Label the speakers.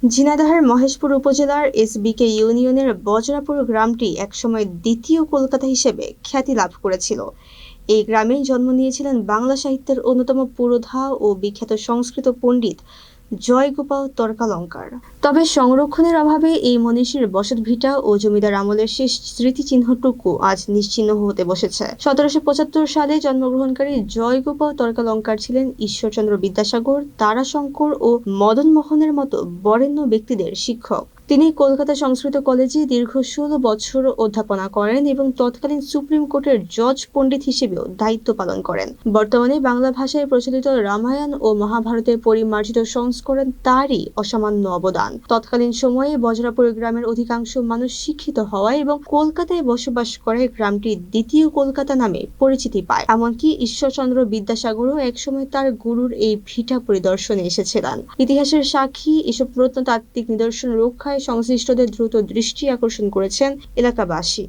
Speaker 1: ঝিনাইদহের মহেশপুর উপজেলার এসবিকে ইউনিয়নের বজরাপুর গ্রামটি একসময় দ্বিতীয় কলকাতা হিসেবে খ্যাতি লাভ করেছিল। এই গ্রামেই জন্ম নিয়েছিলেন বাংলা সাহিত্যের অন্যতম পুরোধা ও বিখ্যাত সংস্কৃত পণ্ডিত জয়গোপাল তর্কালঙ্কার। তবে সংরক্ষণের অভাবে এই মনীষীর বসতভিটা ও জমিদার আমলের শেষ স্মৃতিচিহ্নটুকু আজ নিশ্চিহ্ন হতে বসেছে। 1775 সালে জন্মগ্রহণকারী জয়গোপাল তর্কালঙ্কার ছিলেন ঈশ্বরচন্দ্র বিদ্যাসাগর, তারাশঙ্কর ও মদন মোহনের মতো বরেণ্য ব্যক্তিদের শিক্ষক। তিনি কলকাতা সংস্কৃত কলেজে দীর্ঘ 16 বছর অধ্যাপনা করেন এবং তৎকালীন সুপ্রিম কোর্টের জজ পণ্ডিত হিসেবেও দায়িত্ব পালন করেন। বর্তমানে বাংলা ভাষায় প্রচলিত রামায়ণ ও মহাভারতের পরিমার্জিত সংস্করণ তারই অসামান্য অবদান। তৎকালীন সময়ে বজরাপুর গ্রামের অধিকাংশ মানুষ শিক্ষিত হওয়ায় এবং কলকাতায় বসবাস করে গ্রামটি দ্বিতীয় কলকাতা নামে পরিচিতি পায়। এমনকি ঈশ্বরচন্দ্র বিদ্যাসাগরও একসময় তার গুরুর এই ভিটা পরিদর্শনে এসেছিলেন। ইতিহাসের সাক্ষী এসব প্রত্নতাত্ত্বিক নিদর্শন রক্ষায় সংশ্লিষ্টদের দ্রুত দৃষ্টি আকর্ষণ করেছেন এলাকাবাসী।